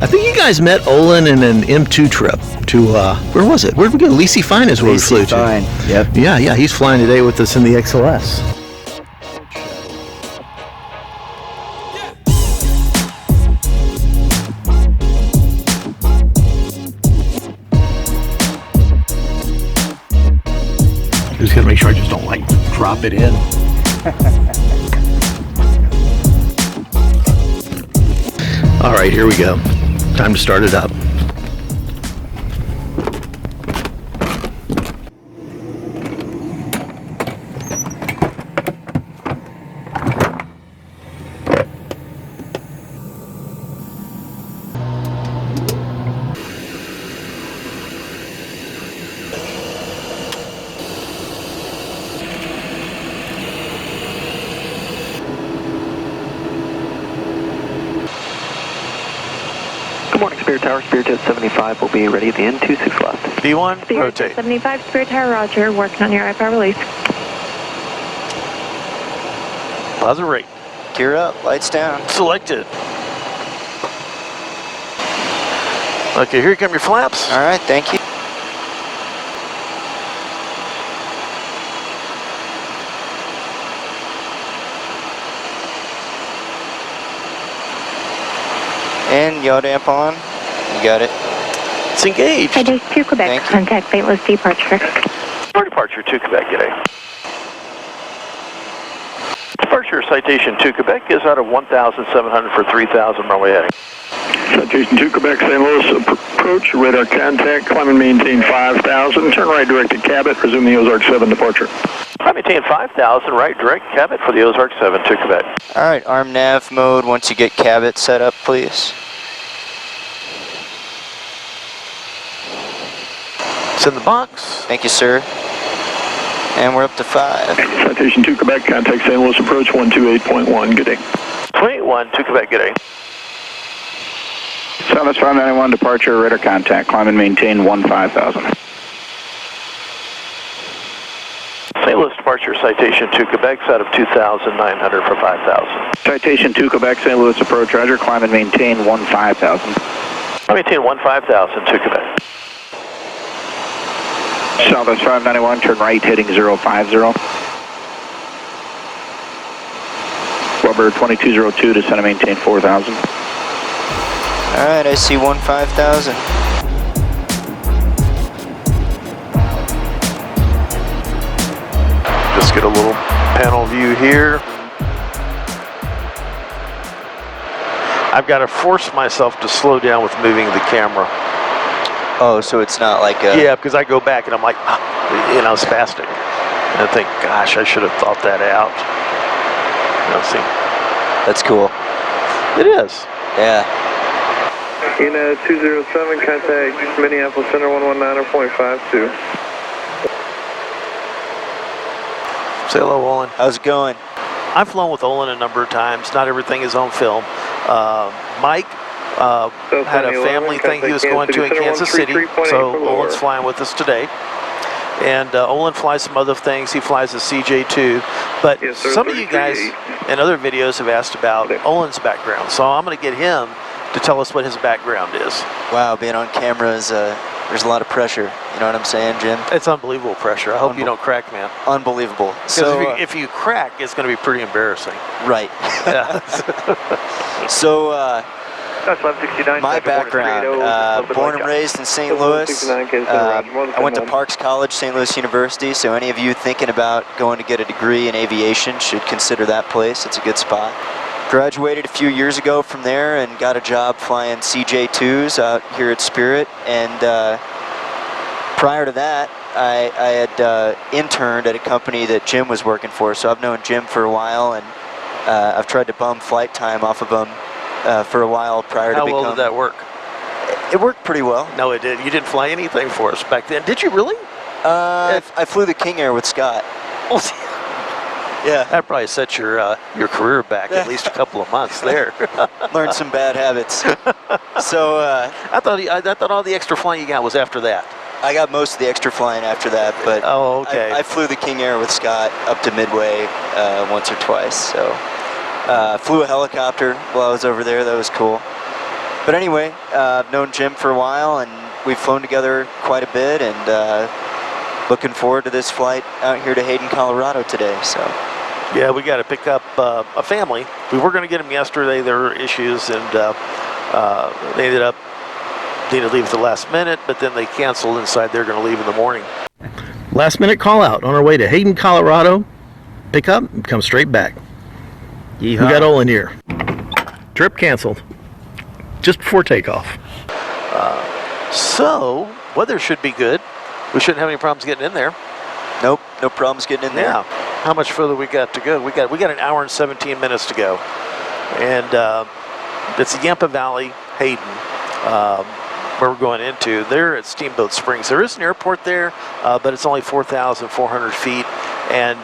I think you guys met Olin in an M2 trip to, where was it? Where did we go? Lacey Fine is where we flew to. Fine. Yep. Yeah, he's flying today with us in the XLS. Just gotta make sure I just don't like drop it in. All right, here we go. Time to start it up. Spirit Tower, Spirit Jet 75 will be ready at the end, 26 left. V1, Spirit rotate. Jet 75, Spirit Tower, roger, working on your IFR release. Positive rate. Gear up, lights down. Selected. Okay, here come your flaps. All right, thank you. And yaw damp on. You got it. It's engaged. Citation 2 Quebec, contact Fateless departure. Departure 2 Quebec, good day. Departure Citation 2 Quebec is out of 1,700 for 3,000 runway heading. Citation 2 Quebec, St. Louis approach, radar contact, climb and maintain 5,000, turn right direct at Cabot, resume the Ozark 7 departure. I maintain 5,000, right direct Cabot for the Ozark 7 to Quebec. All right, arm nav mode once you get Cabot set up, please. It's in the box. Thank you, sir. And we're up to 5. Citation 2 Quebec, contact St. Louis approach 128.1, good day. 21 to Quebec, good day. Southwest 591 departure, radar contact, climb and maintain 15,000. St. Louis departure Citation 2 Quebec out of 2,900 for 5,000. Citation 2 Quebec, St. Louis approach, roger, climb and maintain 15,000. I maintain 15,000 to Quebec. Southwest 591, turn right, heading 050. Rubber 2202, descend and maintain 4,000. All right, I see 15,000. Just get a little panel view here. I've got to force myself to slow down with moving the camera. Oh, so it's not like a... Yeah, because I go back and I'm like, spastic. And I think, gosh, I should have thought that out. See. That's cool. It is. Yeah. In 207, contact Minneapolis Center 119.52. Say hello, Olin. How's it going? I've flown with Olin a number of times. Not everything is on film. Mike had a family thing he was going to in Kansas City, so Olin's flying with us today. And Olin flies some other things. He flies a CJ2. But yes, sir, some of you guys in other videos have asked about Olin's background. So I'm going to get him to tell us what his background is. Wow, being on camera is, there's a lot of pressure. You know what I'm saying, Jim? It's unbelievable pressure. I hope you don't crack, man. Unbelievable. So if you crack, it's going to be pretty embarrassing. Right. Yeah. So, my oh, background, born and raised in St. Louis. I went to Parks College, St. Louis University, so any of you thinking about going to get a degree in aviation should consider that place. It's a good spot. Graduated a few years ago from there and got a job flying CJ2s out here at Spirit. And prior to that, I had interned at a company that Jim was working for, so I've known Jim for a while, and I've tried to bum flight time off of him for a while prior to becoming... How well did that work? It worked pretty well. No, it did. You didn't fly anything for us back then. Did you really? I flew the King Air with Scott. Yeah. That probably set your career back at least a couple of months there. Learned some bad habits. So I thought all the extra flying you got was after that. I got most of the extra flying after that, but I flew the King Air with Scott up to Midway once or twice. So flew a helicopter while I was over there. That was cool. But anyway, I've known Jim for a while, and we've flown together quite a bit, and looking forward to this flight out here to Hayden, Colorado today. So. Yeah, we got to pick up a family. We were going to get them yesterday. There were issues, and they ended up needing to leave at the last minute, but then they canceled and decided they're going to leave in the morning. Last minute call out on our way to Hayden, Colorado. Pick up and come straight back. Yeehaw. We got Olin here. Trip canceled just before takeoff. So, weather should be good. We shouldn't have any problems getting in there. Nope, no problems getting in there. Yeah. How much further we got to go? We got an hour and 17 minutes to go. And it's the Yampa Valley, Hayden, where we're going into. They're at Steamboat Springs. There is an airport there, but it's only 4,400 feet. And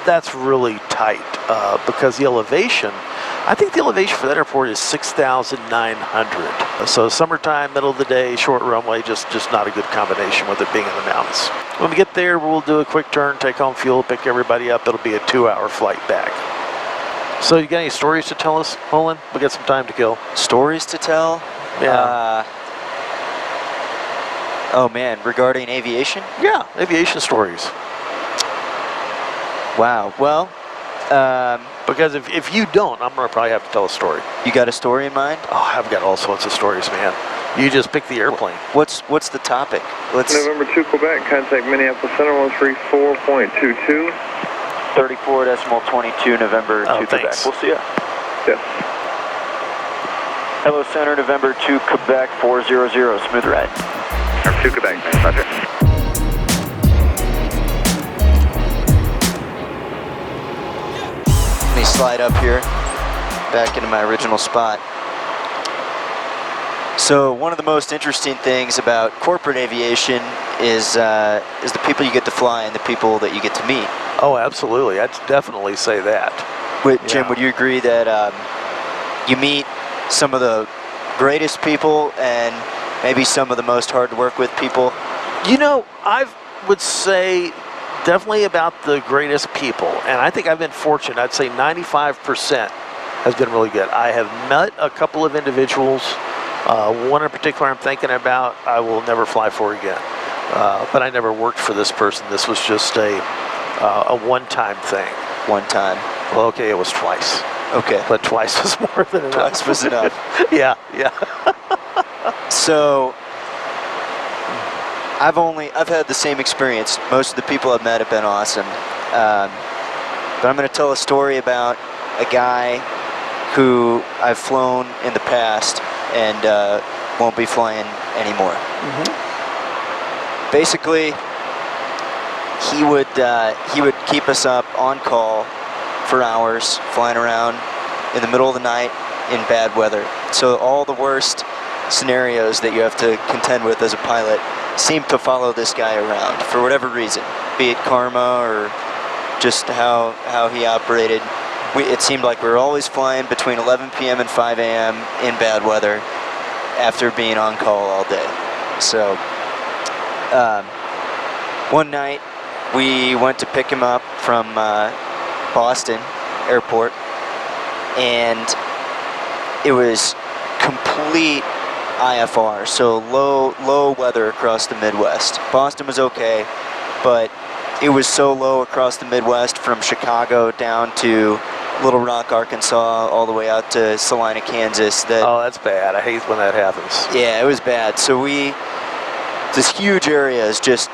that's really tight because the elevation, I think the elevation for that airport is 6,900. So summertime, middle of the day, short runway, just not a good combination with it being in the mountains. When we get there, we'll do a quick turn, take home fuel, pick everybody up. It'll be a 2-hour flight back. So you got any stories to tell us, Olin? We got some time to kill. Stories to tell? Yeah. Oh man, regarding aviation? Yeah, aviation stories. Wow. Well, because if you don't, I'm going to probably have to tell a story. You got a story in mind? Oh, I've got all sorts of stories, man. You just pick the airplane. What's the topic? November 2 Quebec, contact Minneapolis Center 134.22. 34.22, November 2 Quebec. Thanks. We'll see ya. Yeah. Hello, Center, November 2 Quebec 400, smooth ride. November 2 Quebec, roger. Let me slide up here, back into my original spot. So one of the most interesting things about corporate aviation is the people you get to fly and the people that you get to meet. Oh, absolutely. I'd definitely say that. Jim, would you agree that you meet some of the greatest people and maybe some of the most hard to work with people? You know, I would say definitely about the greatest people, and I think I've been fortunate. I'd say 95% has been really good. I have met a couple of individuals. One in particular I'm thinking about I will never fly for again. But I never worked for this person. This was just a one-time thing. One time? Well, okay, it was twice. Okay. But twice was more than enough. Twice was enough. Yeah. So, I've had the same experience. Most of the people I've met have been awesome. But I'm going to tell a story about a guy who I've flown in the past and won't be flying anymore. Mm-hmm. Basically, he would keep us up on call for hours, flying around in the middle of the night in bad weather. So all the worst scenarios that you have to contend with as a pilot seem to follow this guy around for whatever reason, be it karma or just how he operated. It seemed like we were always flying between 11 p.m. and 5 a.m. in bad weather after being on call all day. So one night we went to pick him up from Boston Airport, and it was complete IFR, so low weather across the Midwest. Boston was okay, but it was so low across the Midwest from Chicago down to Little Rock, Arkansas, all the way out to Salina, Kansas. Oh, that's bad. I hate when that happens. Yeah, it was bad. So this huge area is just,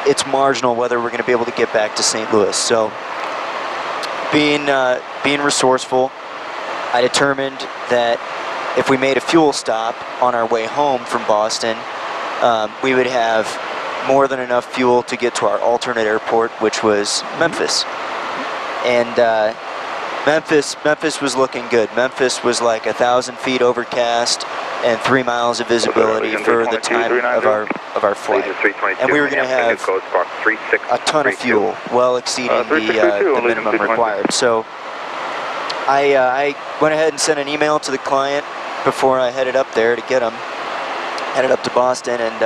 it's marginal whether we're going to be able to get back to St. Louis. So being resourceful, I determined that if we made a fuel stop on our way home from Boston, we would have more than enough fuel to get to our alternate airport, which was Memphis. And Memphis was looking good. Memphis was like 1,000 feet overcast and 3 miles of visibility for the time of our flight. And we were going to have a ton of fuel, well exceeding the minimum required. So I went ahead and sent an email to the client before I headed up there to get him. Headed up to Boston, and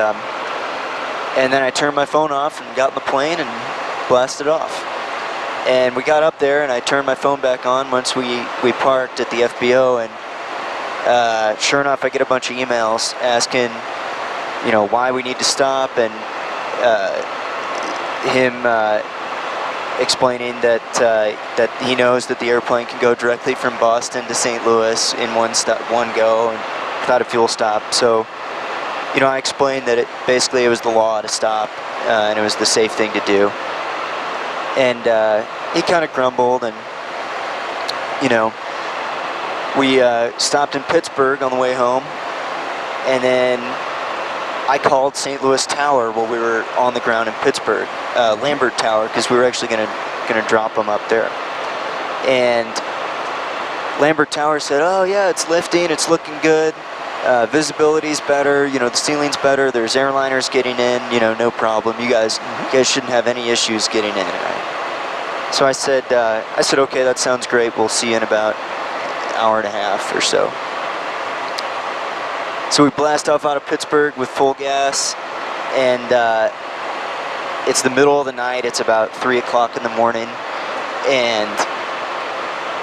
then I turned my phone off and got in the plane and blasted off. And we got up there, and I turned my phone back on once we parked at the FBO, and sure enough, I get a bunch of emails asking, you know, why we need to stop, and him explaining that that he knows that the airplane can go directly from Boston to St. Louis in one go, and without a fuel stop. So, you know, I explained that basically it was the law to stop, and it was the safe thing to do. And he kind of grumbled, and you know, we stopped in Pittsburgh on the way home, and then I called St. Louis Tower while we were on the ground in Pittsburgh, Lambert Tower, because we were actually gonna drop them up there. And Lambert Tower said, "Oh yeah, it's lifting, it's looking good. Visibility's better. You know, the ceiling's better. There's airliners getting in. You know, no problem. You guys shouldn't have any issues getting in." So I said, okay, that sounds great. We'll see you in about an hour and a half or so. So we blast off out of Pittsburgh with full gas, and it's the middle of the night. It's about 3 o'clock in the morning, and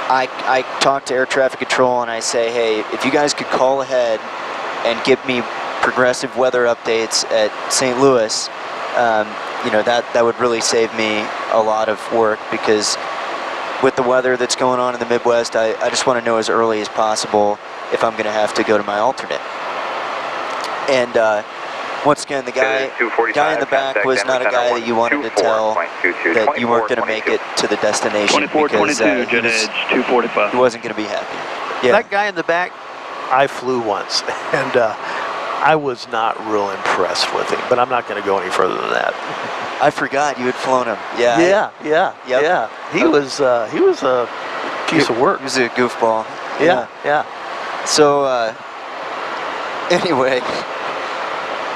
I talk to air traffic control and I say, hey, if you guys could call ahead and give me progressive weather updates at St. Louis, you know, that would really save me a lot of work, because with the weather that's going on in the Midwest, I just want to know as early as possible if I'm going to have to go to my alternate. And once again, the guy in the back was not a guy that you wanted to tell that you weren't going to make it to the destination, because he wasn't going to be happy. Yeah. That guy in the back, I flew once, and I was not real impressed with him, but I'm not going to go any further than that. I forgot you had flown him. Yeah. Yeah. He was a piece of work. He was a goofball. Yeah. So anyway,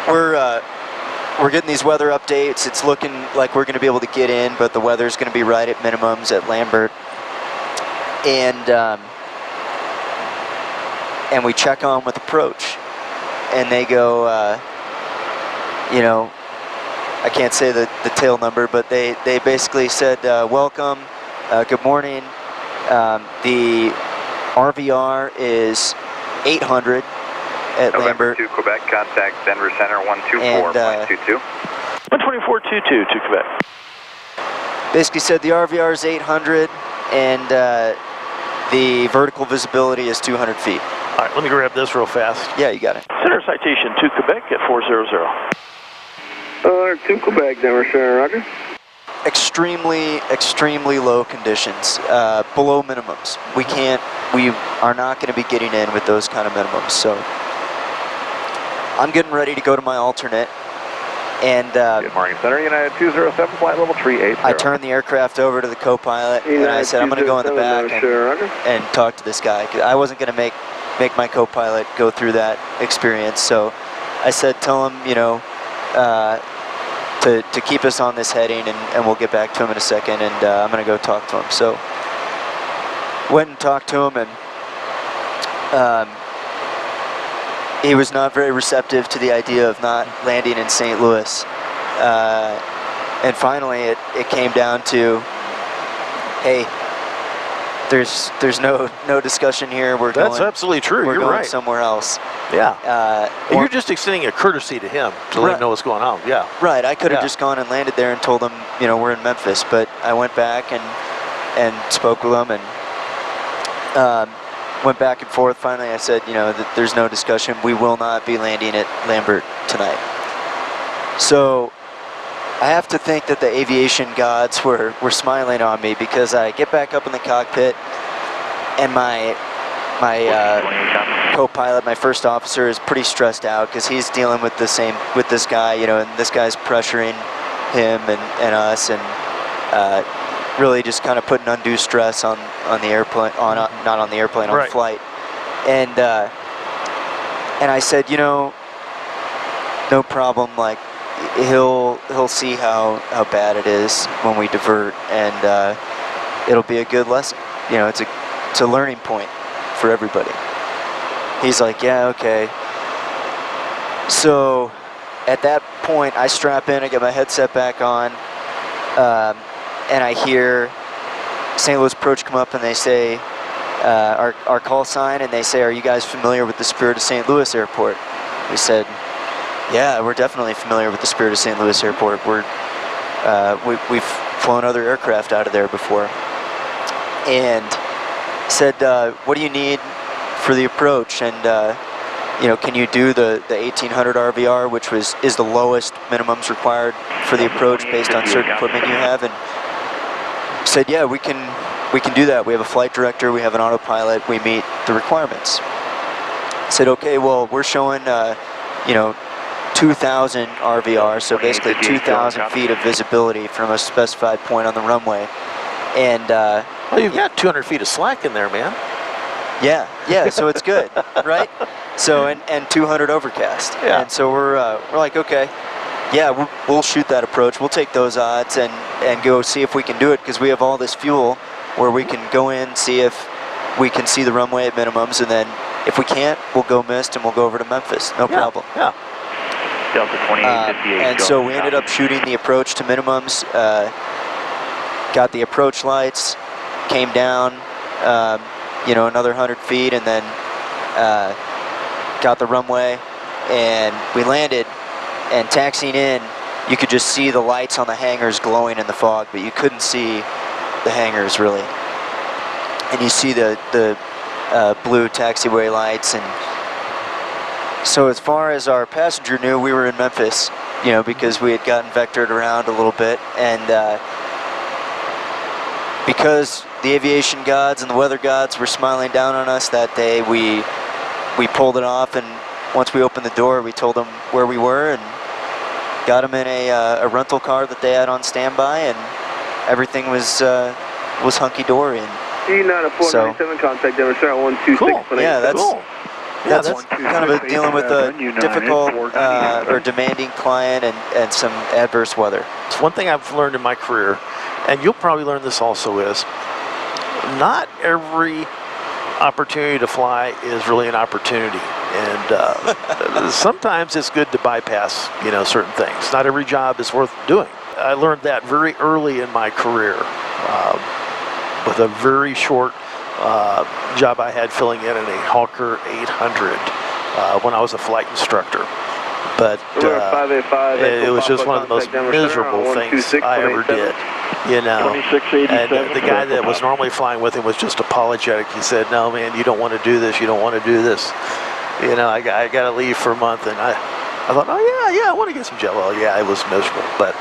we're getting these weather updates. It's looking like we're going to be able to get in, but the weather's going to be right at minimums at Lambert. And we check on with approach, and they go, you know, I can't say the tail number, but they basically said, welcome, good morning. The RVR is 800 at November Lambert. 2 Quebec, contact Denver Center 124.22. 124.22 to Quebec. Basically said the RVR is 800, and the vertical visibility is 200 feet. All right, let me grab this real fast. Yeah, you got it. Center Citation to Quebec at 400. 2 Quebec, Denver Center, roger. Extremely low conditions, below minimums. We are not going to be getting in with those kind of minimums. So I'm getting ready to go to my alternate, and Good morning, Center, United 207, flight level 380. I turned the aircraft over to the co-pilot, and I said, I'm going to go in the back and talk to this guy. I wasn't going to make my co-pilot go through that experience. So I said, tell him, you know, to keep us on this heading, and we'll get back to him in a second, and I'm going to go talk to him. So went and talked to him, and he was not very receptive to the idea of not landing in St. Louis. And finally it came down to, hey, there's no discussion here. That's absolutely true. We're You're going right. somewhere else. Yeah. You're just extending a courtesy to him to let him know what's going on. Yeah. Right. I could have just gone and landed there and told him, you know, we're in Memphis, but I went back and spoke with him, and went back and forth. Finally, I said, you know, there's no discussion. We will not be landing at Lambert tonight. So I have to think that the aviation gods were smiling on me, because I get back up in the cockpit, and my co-pilot, my first officer, is pretty stressed out, because he's dealing with this guy, you know, and this guy's pressuring him and us, and really just kind of putting undue stress on the airplane, not on the airplane, on the flight. And I said, you know, no problem, like, he'll see how bad it is when we divert, and it'll be a good lesson. You know, it's a learning point for everybody. He's like, yeah, okay. So at that point, I strap in, I get my headset back on, and I hear St. Louis approach come up, and they say, our call sign, and they say, "Are you guys familiar with the Spirit of St. Louis Airport?" We said, "Yeah, we're definitely familiar with the Spirit of St. Louis Airport. We've flown other aircraft out of there before." And said, "What do you need for the approach? And can you do the 1800 RVR, which is the lowest minimums required for the approach based on certain equipment you have?" And said, "Yeah, we can do that. We have a flight director, we have an autopilot, we meet the requirements." Said, "Okay, well, we're showing 2,000 RVR, so basically 2,000 feet of visibility from a specified point on the runway." And well, you've got 200 feet of slack in there, man. Yeah, so it's good, right? So and 200 overcast. Yeah. And so we're like, okay, yeah, we'll shoot that approach. We'll take those odds and go see if we can do it, because we have all this fuel where we can go in, see if we can see the runway at minimums, and then if we can't, we'll go missed and we'll go over to Memphis. No problem. Yeah. Delta 2858. And so we ended up shooting the approach to minimums, got the approach lights, came down, another 100 feet, and then got the runway, and we landed. And taxiing in, you could just see the lights on the hangars glowing in the fog, but you couldn't see the hangars really. And you see the blue taxiway lights. And so as far as our passenger knew, we were in Memphis, because we had gotten vectored around a little bit. And because the aviation gods and the weather gods were smiling down on us that day, we pulled it off. And once we opened the door, we told them where we were and got them in a rental car that they had on standby, and everything was hunky-dory. E9497, contact Denver Center 126. Cool. Yeah, that's cool. that's kind of dealing with a difficult or demanding client and some adverse weather. It's one thing I've learned in my career, and you'll probably learn this also, is not every opportunity to fly is really an opportunity. And sometimes it's good to bypass, certain things. Not every job is worth doing. I learned that very early in my career with a very short job I had filling in a Hawker 800 when I was a flight instructor. But it was just one of the most miserable things I ever did. And the guy that was normally flying with him was just apologetic. He said, "No, man, you don't want to do this. You don't want to do this. I got to leave for a month." And I thought, "Oh yeah, I want to get some jet." Well, yeah, it was miserable, but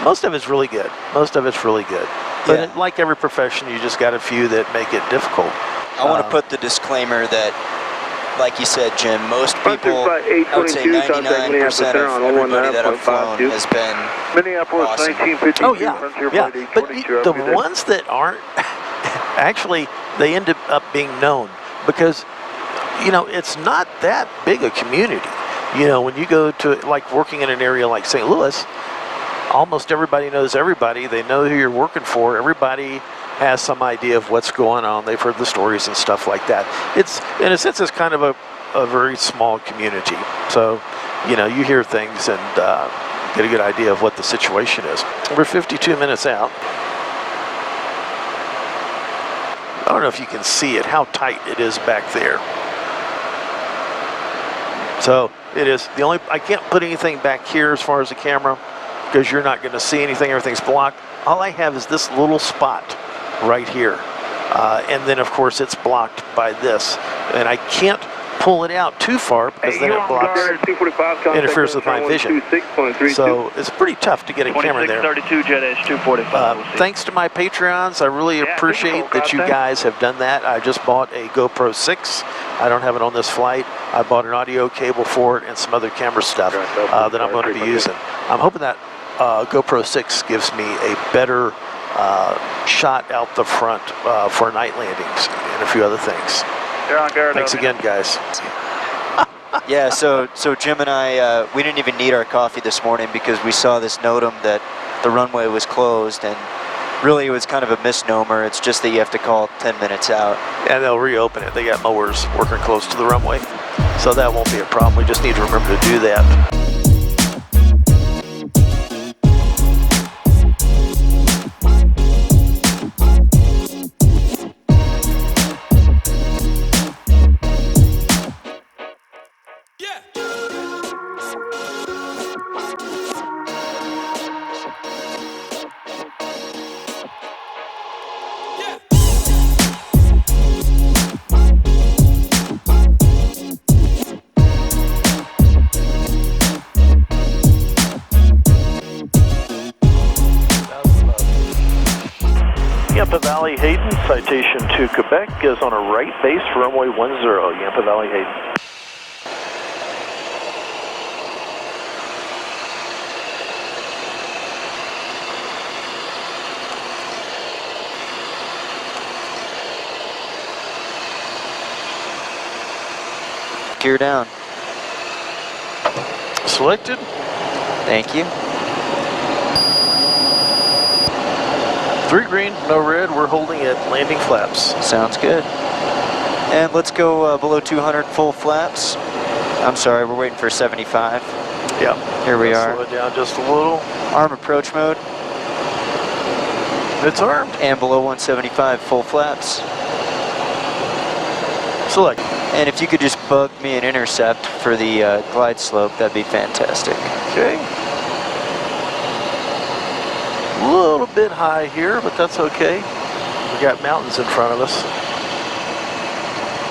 most of it's really good. Most of it's really good. But like every profession, you just got a few that make it difficult. I want to put the disclaimer that, like you said, Jim, most people, I would say 99% of everybody that I've flown has been awesome. Oh yeah. But the ones that aren't, actually, they end up being known because, it's not that big a community. When you go to, like, working in an area like St. Louis, almost everybody knows everybody. They know who you're working for. Everybody has some idea of what's going on. They've heard the stories and stuff like that. It's, in a sense, it's kind of a very small community. So, you hear things and get a good idea of what the situation is. We're 52 minutes out. I don't know if you can see it, how tight it is back there. So it is the only, I can't put anything back here as far as the camera because you're not going to see anything. Everything's blocked. All I have is this little spot right here. And then, of course, it's blocked by this. And I can't pull it out too far because then it blocks, interferes with my vision. So it's pretty tough to get a camera there. 2632 Jet Edge 245. Thanks to my Patreons, I really appreciate that you guys have done that. I just bought a GoPro 6. I don't have it on this flight. I bought an audio cable for it and some other camera stuff that I'm going to be using. I'm hoping that GoPro 6 gives me a better shot out the front for night landings and a few other things. Thanks again, guys. Yeah, so Jim and I, we didn't even need our coffee this morning because we saw this NOTAM that the runway was closed, and really it was kind of a misnomer. It's just that you have to call 10 minutes out. And they'll reopen it. They got mowers working close to the runway, so that won't be a problem. We just need to remember to do that. Citation to Quebec is on a right base for runway 10, Yampa Valley Hayden. Gear down. Selected. Thank you. 3 green, no red. We're holding at landing flaps. Sounds good. And let's go below 200 full flaps. I'm sorry, we're waiting for 75. Yeah. Here we are. Slow it down just a little. Arm approach mode. It's armed. And below 175 full flaps. Select. And if you could just bug me an intercept for the glide slope, that'd be fantastic. Okay. A little bit high here, but that's okay. We got mountains in front of us.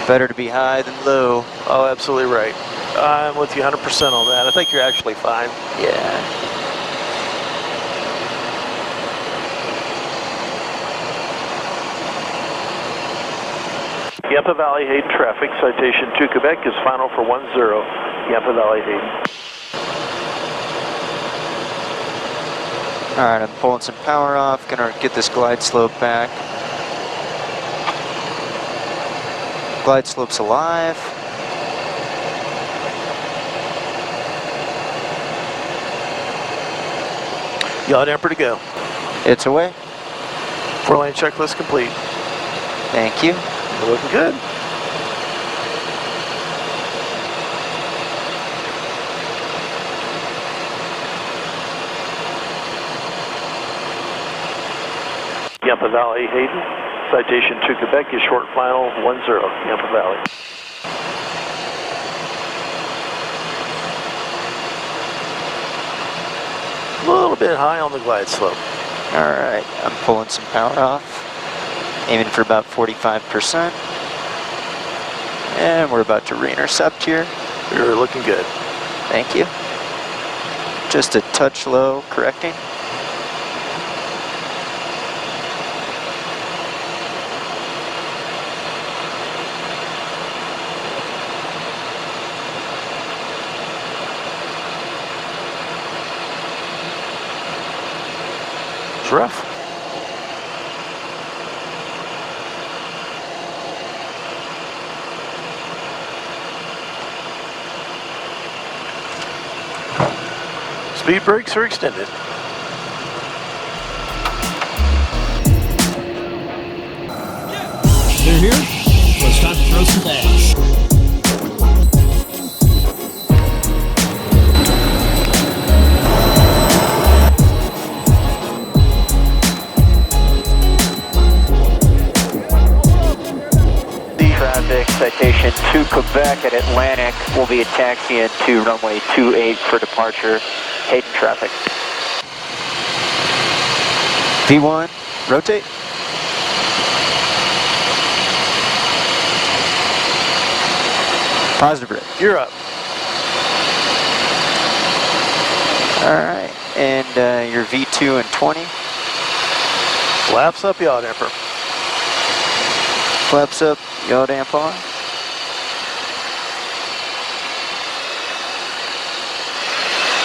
Better to be high than low. Oh, absolutely right. I'm with you 100% on that. I think you're actually fine. Yeah. Yampa Valley Hayden traffic, citation to Quebec is final for 10, Yampa Valley Hayden. Alright, I'm pulling some power off, gonna get this glide slope back. Glide slope's alive. Yaw damper to go. It's away. 4-lane checklist complete. Thank you. You're looking good. Yampa Valley Hayden, citation to Quebec is short final 10, Yampa Valley. A little bit high on the glide slope. Alright, I'm pulling some power off. Aiming for about 45%. And we're about to re-intercept here. You're looking good. Thank you. Just a touch low, correcting. It's rough. Speed brakes are extended. They're here. Let's time to throw some bags. Traffic, citation to Quebec at Atlantic. Will be a taxi into runway 28 for departure. Hayden traffic. V1, rotate. Positive brake. You're up. Alright, and your V2 and 20. Flaps up, yaw damper. Flaps up, yaw damp on.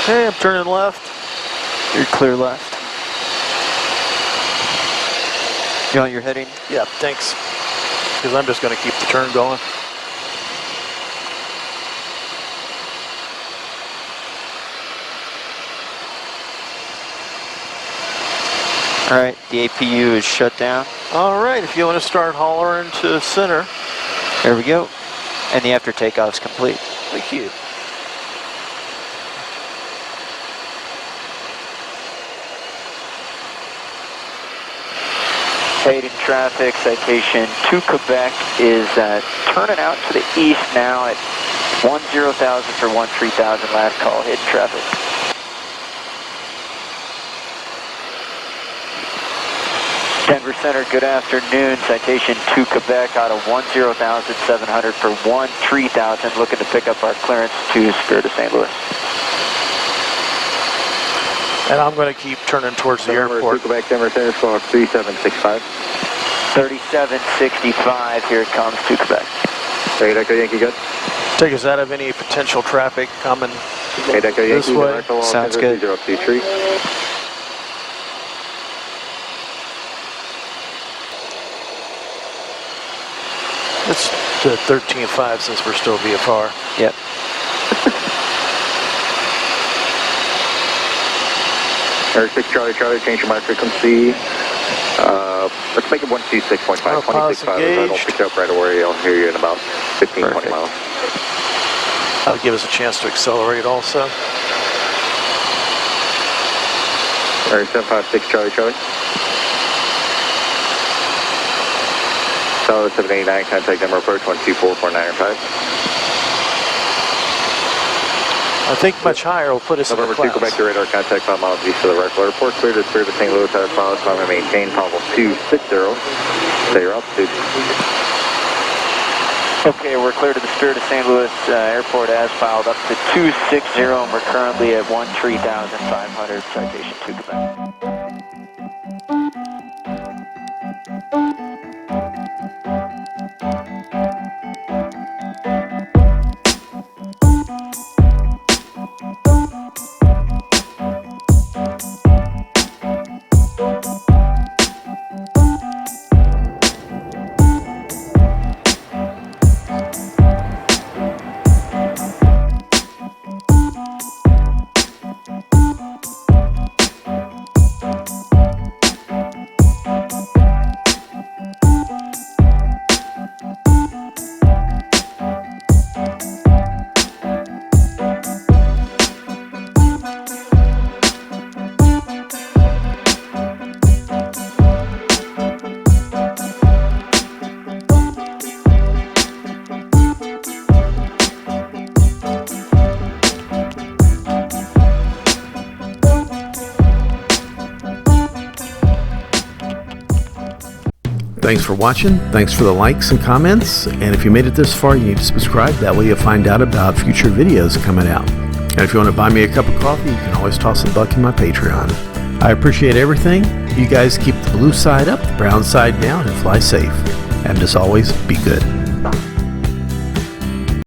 Hey, I'm turning left. You're clear left. You want your heading? Yeah, thanks. Because I'm just going to keep the turn going. Alright, the APU is shut down. Alright, if you want to start hollering to center. There we go. And the after takeoff's complete. Thank you. Hayden traffic, citation to Quebec is turning out to the east now at 10,000 for 13,000 last call. Hayden traffic. Denver Center, good afternoon. Citation to Quebec out of 10,700 for 13,000. Looking to pick up our clearance to Spirit of St. Louis. And I'm going to keep turning towards the airport. Quebec, Denver Center, squawk 3765. 3765, here it comes to Quebec. Hey, Echo Yankee, good. Take us out of any potential traffic coming Hey, Echo this Yankee, way. Sounds good. 023. It's the 13.5 since we're still VFR. Yep. Air 6 Charlie Charlie, change your mic frequency. Let's make it 126.5. 26.5 is I don't pick up right away. I'll hear you in about 15, 20 miles. That'll give us a chance to accelerate also. Air 756 Charlie Charlie. Solid 789, contact number approach 124.495. I think much higher will put us in the November 2, clouds. Quebec to radar, contact 5 miles east of the Rifle Airport. Clear to St. Louis, out of miles, climb and maintain, Bravo 260. Stay your altitude. Okay, we're clear to the Spirit of St. Louis Airport as filed up to 260, and we're currently at 13,500, citation to Quebec. Thanks for watching. Thanks for the likes and comments. And if you made it this far, you need to subscribe. That way you'll find out about future videos coming out. And if you want to buy me a cup of coffee, you can always toss a buck in my Patreon. I appreciate everything. You guys keep the blue side up, the brown side down, and fly safe. And as always, be good.